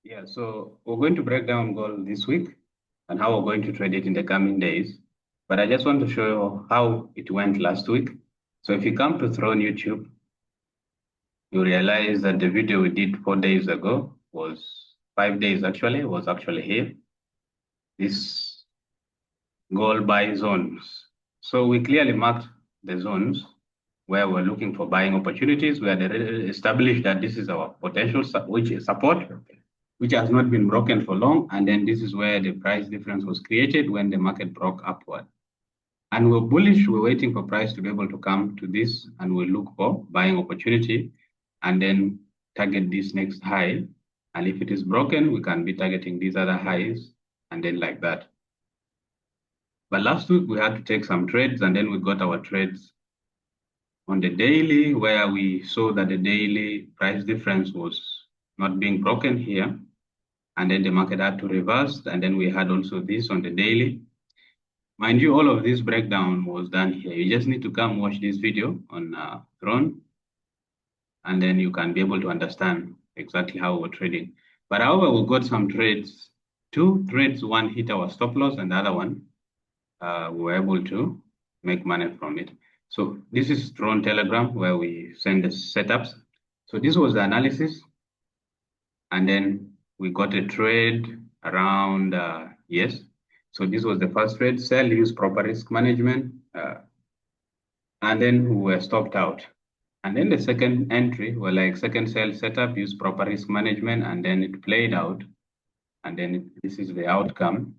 Yeah, so we're going to break down gold this week and how we're going to trade it in the coming days. But I just want to show you how it went last week. So if you come to Throne YouTube, you realize that the video we did 4 days ago was 5 days actually, was actually here. This gold buy zones. So we clearly marked the zones where we're looking for buying opportunities. We had established that this is our potential which is support, which has not been broken for long. And then this is where the price difference was created when the market broke upward. And we're bullish, we're waiting for price to be able to come to this and we'll look for buying opportunity and then target this next high. And if it is broken, we can be targeting these other highs and then like that. But last week we had to take some trades and then we got our trades on the daily where we saw that the daily price difference was not being broken here. And then the market had to reverse. And then we had also this on the daily. Mind you, all of this breakdown was done here. You just need to come watch this video on Throne. And then you can be able to understand exactly how we're trading. But however, we got some trades, two trades, one hit our stop loss and the other one, we were able to make money from it. So this is Throne Telegram where we send the setups. So this was the analysis. And then we got a trade around, yes. So this was the first trade, sell, use proper risk management. And then we were stopped out. And then the second entry were like second sell setup, use proper risk management, and then it played out. And then this is the outcome.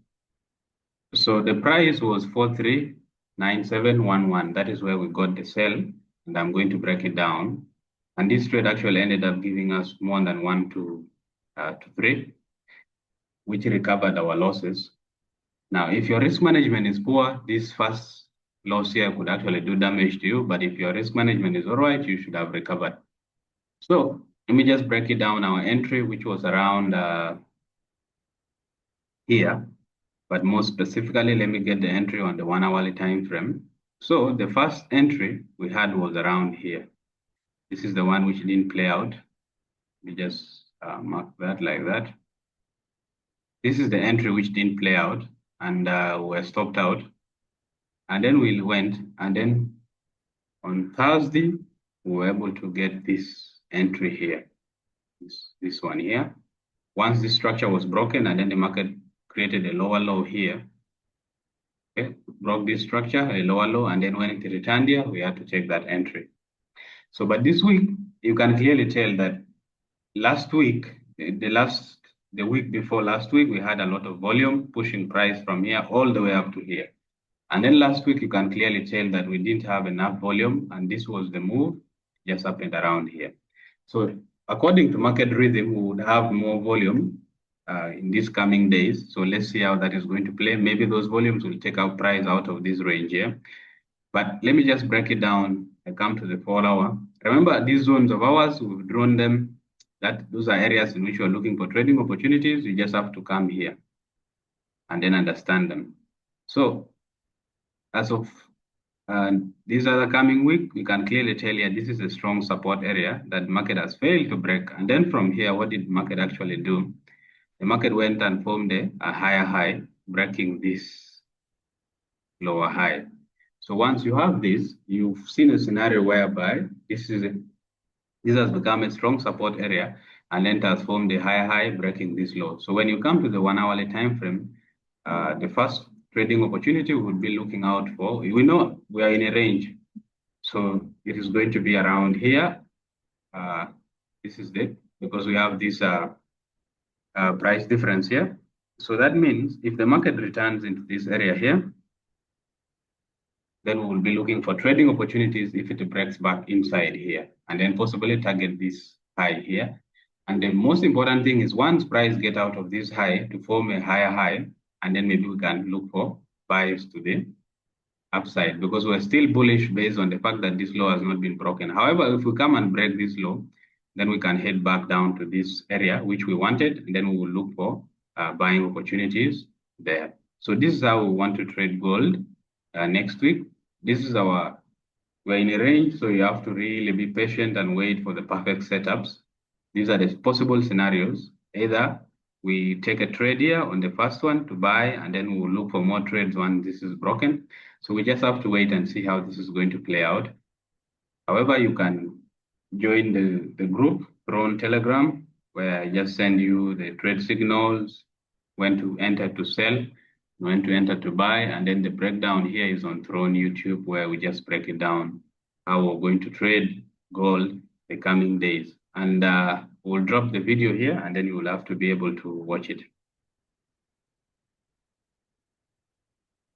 So the price was 439711. That is where we got the sell. And I'm going to break it down. And this trade actually ended up giving us more than 1 to 3, which recovered our losses. Now, if your risk management is poor, this first loss here could actually do damage to you. But if your risk management is all right, you should have recovered. So let me just break it down. Our entry, which was around here, but more specifically, let me get the entry on the 1 hourly time frame. So the first entry we had was around here. This is the one which didn't play out. We just mark that like that. This is the entry which didn't play out and we're stopped out. And then we went, and then on Thursday, we were able to get this entry here, this one here. Once this structure was broken, and then the market created a lower low here. Okay, broke this structure, a lower low, and then when it returned here, we had to take that entry. So, but this week, you can clearly tell that last week, the week before last week, we had a lot of volume pushing price from here all the way up to here. And then last week, you can clearly tell that we didn't have enough volume, and this was the move just up and around here. So according to market rhythm, we would have more volume in these coming days. So let's see how that is going to play. Maybe those volumes will take our price out of this range here. But let me just break it down. I come to the 4 hour. Remember, these zones of ours, we've drawn them. Those are areas in which we're looking for trading opportunities. You just have to come here and then understand them. So as of this other coming week, we can clearly tell you this is a strong support area that market has failed to break. And then from here, what did market actually do? The market went and formed a higher high, breaking this lower high. So once you have this, you've seen a scenario whereby this has become a strong support area, and then it has formed a higher high, breaking this low. So when you come to the 1 hourly time frame, the first trading opportunity we would be looking out for, we know we are in a range. So it is going to be around here. This is it, because we have this price difference here. So that means if the market returns into this area here, then we will be looking for trading opportunities if it breaks back inside here, and then possibly target this high here. And the most important thing is once price get out of this high to form a higher high, and then maybe we can look for buys to the upside, because we're still bullish based on the fact that this low has not been broken. However, if we come and break this low, then we can head back down to this area, which we wanted, and then we will look for buying opportunities there. So this is how we want to trade gold next week. This is we're in a range, so you have to really be patient and wait for the perfect setups. These are the possible scenarios. Either we take a trade here on the first one to buy, and then we'll look for more trades when this is broken. So we just have to wait and see how this is going to play out. However, you can join the group on Telegram, where I just send you the trade signals, when to enter to sell, when to enter to buy, and then the breakdown here is on Throne YouTube, where we just break it down how we're going to trade gold the coming days. And we'll drop the video here, and then you will have to be able to watch it.